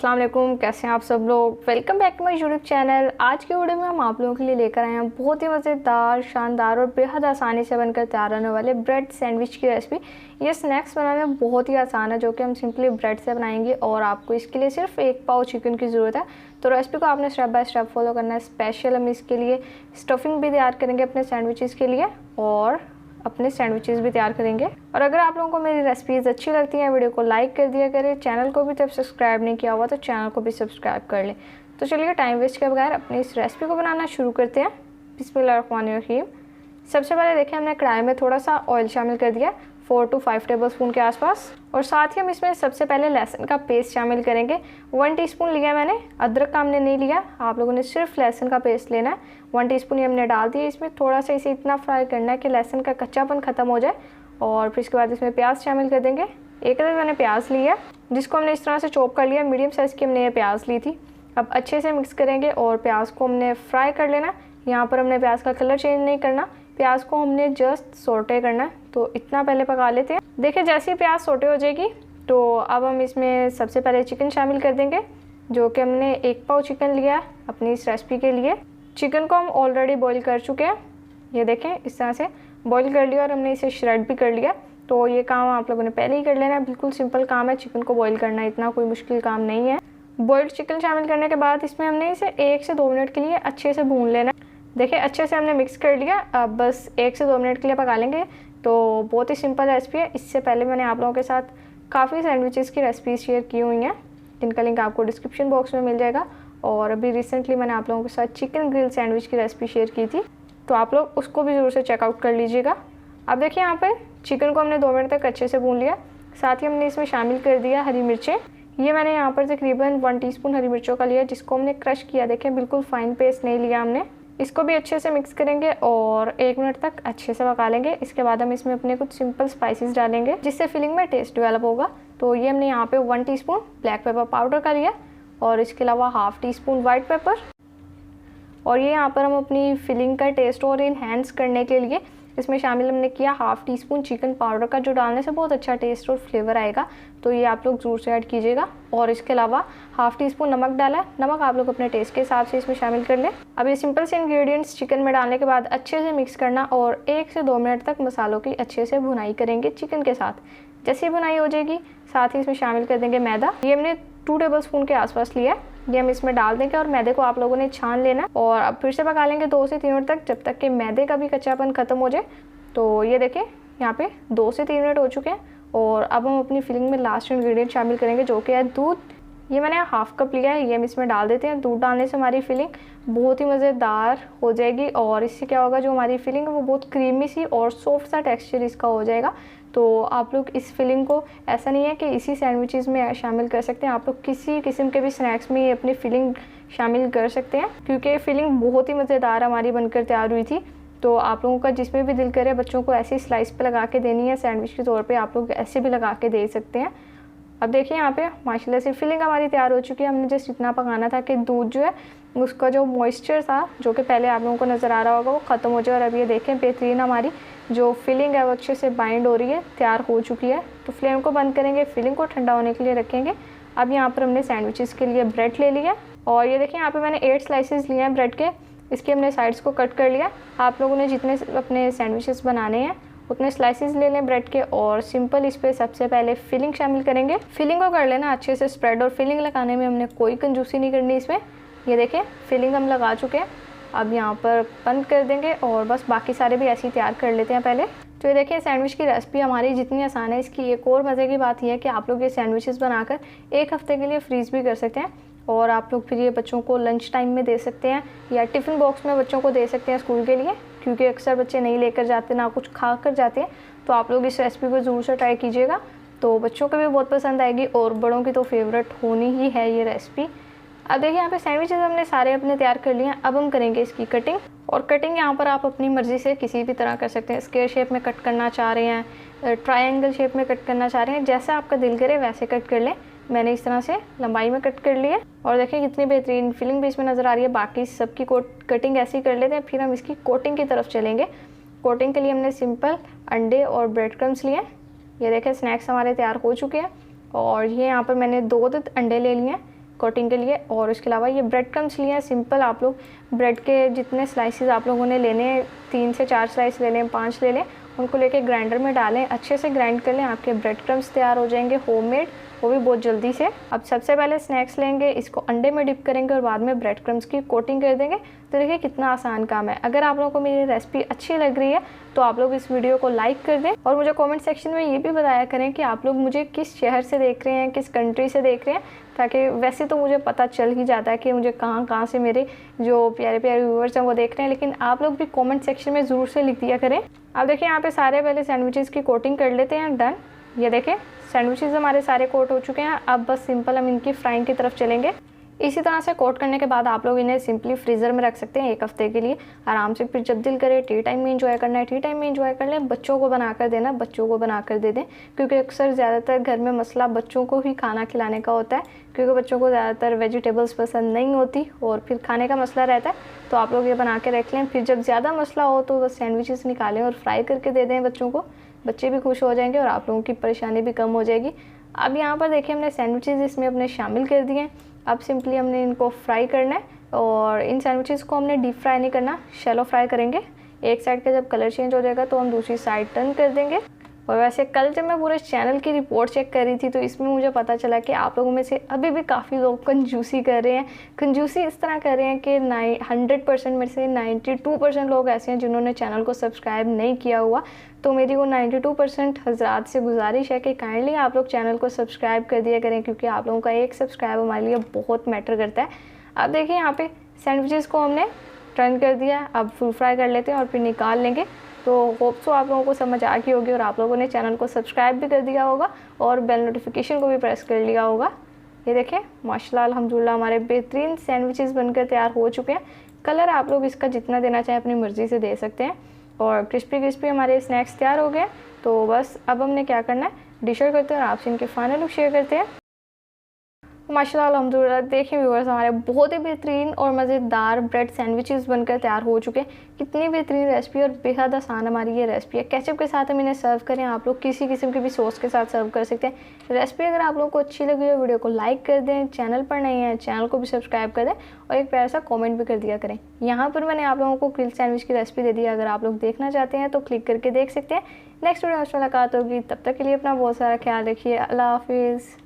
अस्सलाम वालेकुम, कैसे हैं आप सब लोग। Welcome back to my YouTube channel. आज के वीडियो में हम आप लोगों के लिए लेकर आए हैं बहुत ही मज़ेदार, शानदार और बेहद आसानी से बनकर तैयार होने वाले ब्रेड सैंडविच की रेसिपी। ये स्नैक्स बनाने में बहुत ही आसान है, जो कि हम सिंपली ब्रेड से बनाएंगे और आपको इसके लिए सिर्फ 1 पाव चिकन की ज़रूरत है। तो रेसिपी को आपने स्टेप बाय स्टेप फॉलो करना है। स्पेशल हम इसके लिए स्टफिंग भी तैयार करेंगे अपने सैंडविचेस के लिए और अपने सैंडविचेस भी तैयार करेंगे। और अगर आप लोगों को मेरी रेसिपीज़ अच्छी लगती हैं, वीडियो को लाइक कर दिया करें। चैनल को भी जब सब्सक्राइब नहीं किया हुआ तो चैनल को भी सब्सक्राइब कर लें। तो चलिए टाइम वेस्ट के बगैर अपनी इस रेसिपी को बनाना शुरू करते हैं। बिस्मिल्लाहिर्रहमानिर्रहीम। सबसे पहले देखिए, हमने कढ़ाई में थोड़ा सा ऑयल शामिल कर दिया 4 to 5 टेबलस्पून के आसपास। और साथ ही हम इसमें सबसे पहले लहसुन का पेस्ट शामिल करेंगे। 1 टीस्पून लिया मैंने, अदरक का हमने नहीं लिया। आप लोगों ने सिर्फ लहसुन का पेस्ट लेना है। 1 टीस्पून ये हमने डाल दिया। इसमें थोड़ा सा इसे इतना फ्राई करना है कि लहसुन का कच्चापन ख़त्म हो जाए। और फिर इसके बाद इसमें प्याज शामिल कर देंगे। एक अदर मैंने प्याज लिया, जिसको हमने इस तरह से चॉप कर लिया। मीडियम साइज़ की हमने ये प्याज ली थी। अब अच्छे से मिक्स करेंगे और प्याज को हमने फ्राई कर लेना। यहाँ पर हमने प्याज का कलर चेंज नहीं करना, प्याज को हमने जस्ट सोटे करना है। तो इतना पहले पका लेते हैं। देखिए, जैसे ही प्याज सोटे हो जाएगी तो अब हम इसमें सबसे पहले चिकन शामिल कर देंगे, जो कि हमने 1 पाव चिकन लिया अपनी इस रेसिपी के लिए। चिकन को हम ऑलरेडी बॉईल कर चुके हैं। ये देखें, इस तरह से बॉईल कर लिया और हमने इसे श्रेड भी कर लिया। तो ये काम आप लोगों ने पहले ही कर लेना है। बिल्कुल सिंपल काम है चिकन को बॉईल करना, इतना कोई मुश्किल काम नहीं है। बॉइल्ड चिकन शामिल करने के बाद इसमें हमने इसे 1 से 2 मिनट के लिए अच्छे से भून लेना है। देखिए, अच्छे से हमने मिक्स कर लिया। अब बस 1 से 2 मिनट के लिए पका लेंगे। तो बहुत ही सिंपल रेसिपी है। इससे पहले मैंने आप लोगों के साथ काफ़ी सैंडविचेस की रेसिपीज़ शेयर की हुई हैं, जिनका लिंक आपको डिस्क्रिप्शन बॉक्स में मिल जाएगा। और अभी रिसेंटली मैंने आप लोगों के साथ चिकन ग्रिल सैंडविच की रेसिपी शेयर की थी, तो आप लोग उसको भी ज़रूर से चेकआउट कर लीजिएगा। अब देखिए, यहाँ पर चिकन को हमने 2 मिनट तक अच्छे से भून लिया। साथ ही हमने इसमें शामिल कर दिया हरी मिर्चें। ये मैंने यहाँ पर तकरीबन 1 टीस्पून हरी मिर्चों का लिया, जिसको हमने क्रश किया। देखें, बिल्कुल फाइन पेस्ट नहीं लिया हमने। इसको भी अच्छे से मिक्स करेंगे और 1 मिनट तक अच्छे से पका लेंगे। इसके बाद हम इसमें अपने कुछ सिंपल स्पाइसेस डालेंगे, जिससे फिलिंग में टेस्ट डेवलप होगा। तो ये हमने यहाँ पे 1 टीस्पून ब्लैक पेपर पाउडर का लिया और इसके अलावा 1/2 टीस्पून वाइट पेपर। और ये यहाँ पर हम अपनी फिलिंग का टेस्ट और इन्हेंस करने के लिए इसमें शामिल हमने किया 1/2 टीस्पून चिकन पाउडर का, जो डालने से बहुत अच्छा टेस्ट और फ्लेवर आएगा। तो ये आप लोग ज़रूर से ऐड कीजिएगा। और इसके अलावा 1/2 टीस्पून नमक डाला है। नमक आप लोग अपने टेस्ट के हिसाब से इसमें शामिल कर लें। अब ये सिंपल से इंग्रेडिएंट्स चिकन में डालने के बाद अच्छे से मिक्स करना और 1 से 2 मिनट तक मसालों की अच्छे से भुनाई करेंगे चिकन के साथ। जैसे ही भुनाई हो जाएगी, साथ ही इसमें शामिल कर देंगे मैदा। ये हमने 2 टेबलस्पून के आसपास लिया है। ये हम इसमें डाल देंगे और मैदे को आप लोगों ने छान लेना और अब फिर से पका लेंगे 2 से 3 मिनट तक, जब तक कि मैदे का भी कच्चापन ख़त्म हो जाए। तो ये देखें, यहाँ पे 2 से 3 मिनट हो चुके हैं। और अब हम अपनी फिलिंग में लास्ट इंग्रेडिएंट शामिल करेंगे, जो कि है दूध। ये मैंने 1/2 कप लिया है, ये हम इसमें डाल देते हैं। दूध डालने से हमारी फिलिंग बहुत ही मज़ेदार हो जाएगी और इससे क्या होगा, जो हमारी फिलिंग है वो बहुत क्रीमी सी और सॉफ्ट सा टेक्सचर इसका हो जाएगा। तो आप लोग इस फिलिंग को ऐसा नहीं है कि इसी सैंडविचेस में शामिल कर सकते हैं, आप लोग किसी किस्म के भी स्नैक्स में अपनी फिलिंग शामिल कर सकते हैं, क्योंकि फिलिंग बहुत ही मज़ेदार हमारी बनकर तैयार हुई थी। तो आप लोगों का जिसमें भी दिल करे बच्चों को ऐसी स्लाइस पे लगा के देनी है सैंडविच के तौर पे, आप लोग ऐसे भी लगा के दे सकते हैं। अब देखिए, यहाँ पे माशाल्लाह से फिलिंग हमारी तैयार हो चुकी है। हमने जस्ट इतना पकाना था कि दूध जो है उसका जो मॉइस्चर था, जो कि पहले आप लोगों को नज़र आ रहा होगा, वो ख़त्म हो जाए। और अब ये देखें, बेहतरीन हमारी जो फिलिंग है वो अच्छे से बाइंड हो रही है, तैयार हो चुकी है। तो फ्लेम को बंद करेंगे, फिलिंग को ठंडा होने के लिए रखेंगे। अब यहाँ पर हमने सैंडविचेस के लिए ब्रेड ले लिया और ये देखें, यहाँ पर मैंने 8 स्लाइसेस लिए हैं ब्रेड के। इसके हमने साइड्स को कट कर लिया। आप लोगों ने जितने अपने सैंडविचेस बनाने हैं उतने स्लाइसेस ले लें ब्रेड के और सिंपल इस पर सबसे पहले फिलिंग शामिल करेंगे। फिलिंग को कर लेना अच्छे से स्प्रेड, और फिलिंग लगाने में हमने कोई कंजूसी नहीं करनी इसमें। ये देखें, फिलिंग हम लगा चुके हैं। अब यहाँ पर बंद कर देंगे और बस बाकी सारे भी ऐसे ही तैयार कर लेते हैं पहले। तो ये देखिए, सैंडविच की रेसिपी हमारी जितनी आसान है, इसकी एक और मज़े की बात यह है कि आप लोग ये सैंडविचेस बनाकर 1 हफ्ते के लिए फ्रीज़ भी कर सकते हैं और आप लोग फिर ये बच्चों को लंच टाइम में दे सकते हैं या टिफ़िन बॉक्स में बच्चों को दे सकते हैं स्कूल के लिए, क्योंकि अक्सर बच्चे नहीं लेकर जाते, ना कुछ खा कर जाते हैं। तो आप लोग इस रेसिपी को ज़रूर से ट्राई कीजिएगा, तो बच्चों को भी बहुत पसंद आएगी और बड़ों की तो फेवरेट होनी ही है ये रेसिपी। अब देखिए, यहाँ पे सैंडविचेस हमने सारे अपने तैयार कर लिए हैं। अब हम करेंगे इसकी कटिंग। और कटिंग यहाँ पर आप अपनी मर्ज़ी से किसी भी तरह कर सकते हैं। स्क्वायर शेप में कट करना चाह रहे हैं, ट्रायंगल शेप में कट करना चाह रहे हैं, जैसा आपका दिल करे वैसे कट कर लें। मैंने इस तरह से लंबाई में कट कर लिया और देखें कितनी बेहतरीन फिलिंग भी इसमें नज़र आ रही है। बाकी सबकी कटिंग ऐसी कर लेते हैं, फिर हम इसकी कोटिंग की तरफ चलेंगे। कोटिंग के लिए हमने सिंपल अंडे और ब्रेड क्रम्स लिए। ये देखें, स्नैक्स हमारे तैयार हो चुके हैं। और ये यहाँ पर मैंने 2 अंडे ले लिए हैं। कोटिंग के लिए। और उसके अलावा ये ब्रेड क्रम्स लिए हैं सिंपल। आप लोग ब्रेड के जितने स्लाइसेस आप लोगों ने लेने हैं, 3 से 4 स्लाइस ले लें, 5 ले लें, उनको लेके ग्राइंडर में डालें, अच्छे से ग्राइंड कर लें। आपके ब्रेड क्रम्स तैयार हो जाएंगे होममेड, वो भी बहुत जल्दी से। अब सबसे पहले स्नैक्स लेंगे, इसको अंडे में डिप करेंगे और बाद में ब्रेड क्रम्स की कोटिंग कर देंगे। तो देखिए कितना आसान काम है। अगर आप लोगों को मेरी रेसिपी अच्छी लग रही है तो आप लोग इस वीडियो को लाइक कर दें और मुझे कमेंट सेक्शन में ये भी बताया करें कि आप लोग मुझे किस शहर से देख रहे हैं, किस कंट्री से देख रहे हैं, ताकि वैसे तो मुझे पता चल ही जाता है कि मुझे कहाँ से मेरे जो प्यारे प्यारे व्यूअर्स हैं वो देख रहे हैं, लेकिन आप लोग भी कमेंट सेक्शन में ज़रूर से लिख दिया करें। अब देखिए यहाँ पे सारे पहले सैंडविचेस की कोटिंग कर लेते हैं। डन, ये देखें सैंडविचेस हमारे सारे कोट हो चुके हैं। अब बस सिंपल हम इनकी फ्राइंग की तरफ चलेंगे। इसी तरह से कोट करने के बाद आप लोग इन्हें सिंपली फ्रीज़र में रख सकते हैं 1 हफ्ते के लिए आराम से। फिर जब दिल करे टी टाइम में एंजॉय करना है, टी टाइम में एंजॉय कर लें। बच्चों को बनाकर देना, बच्चों को बनाकर दे दें, क्योंकि अक्सर ज़्यादातर घर में मसला बच्चों को ही खाना खिलाने का होता है, क्योंकि बच्चों को ज़्यादातर वेजिटेबल्स पसंद नहीं होती और फिर खाने का मसला रहता है। तो आप लोग ये बना के रख लें। फिर जब ज़्यादा मसला हो तो बस सैंडविचेस निकालें और फ्राई करके दे दें बच्चों को। बच्चे भी खुश हो जाएंगे और आप लोगों की परेशानी भी कम हो जाएगी। अब यहाँ पर देखिए हमने सैंडविचेस इसमें अपने शामिल कर दिए हैं। अब सिंपली हमने इनको फ्राई करना है और इन सैंडविचेस को हमने डीप फ्राई नहीं करना, शैलो फ्राई करेंगे। एक साइड का जब कलर चेंज हो जाएगा तो हम दूसरी साइड टर्न कर देंगे। और वैसे कल जब मैं पूरे चैनल की रिपोर्ट चेक कर रही थी तो इसमें मुझे पता चला कि आप लोगों में से अभी भी काफ़ी लोग कंजूसी कर रहे हैं। कंजूसी इस तरह कर रहे हैं कि 100% में से 92% लोग ऐसे हैं जिन्होंने चैनल को सब्सक्राइब नहीं किया हुआ। तो मेरी वो 92% हजरात से गुजारिश है कि काइंडली आप लोग चैनल को सब्सक्राइब कर दिया करें, क्योंकि आप लोगों का एक सब्सक्राइब हमारे लिए बहुत मैटर करता है। अब देखिए यहाँ पे सैंडविचेस को हमने टर्न कर दिया। अब फुल फ्राई कर लेते हैं और फिर निकाल लेंगे। तो होप सो आप लोगों को समझ आ गई होगी और आप लोगों ने चैनल को सब्सक्राइब भी कर दिया होगा और बेल नोटिफिकेशन को भी प्रेस कर लिया होगा। ये देखें माशाल्लाह अल्हम्दुलिल्लाह हमारे बेहतरीन सैंडविचेस बनकर तैयार हो चुके हैं। कलर आप लोग इसका जितना देना चाहें अपनी मर्ज़ी से दे सकते हैं। और क्रिस्पी हमारे स्नैक्स तैयार हो गए। तो बस अब हमने क्या करना है, डिश आउट करते हैं और आपसे इनके फाइनल लुक शेयर करते हैं। माशाल्लाह अल्हम्दुलिल्लाह देखिए व्यूअर्स हमारे बहुत ही बेहतरीन और मज़ेदार ब्रेड सैंडविचेस बनकर तैयार हो चुके हैं। कितनी बेहतरीन रेसिपी और बेहद आसान हमारी ये रेसिपी है। केचप के साथ हम इन्हें सर्व करें, आप लोग किसी किस्म के भी सॉस के साथ सर्व कर सकते हैं। रेसिपी अगर आप लोगों को अच्छी लगी हो वीडियो को लाइक कर दें, चैनल पर नहीं है चैनल को भी सब्सक्राइब कर दें और एक प्यारा सा कॉमेंट भी कर दिया करें। यहाँ पर मैंने आप लोगों को ग्रिल सैंडविच की रेसिपी दे दी है, अगर आप लोग देखना चाहते हैं तो क्लिक करके देख सकते हैं। नेक्स्ट वीडियो में मुलाकात होगी, तब तक के लिए अपना बहुत सारा ख्याल रखिए। अल्लाह हाफिज़।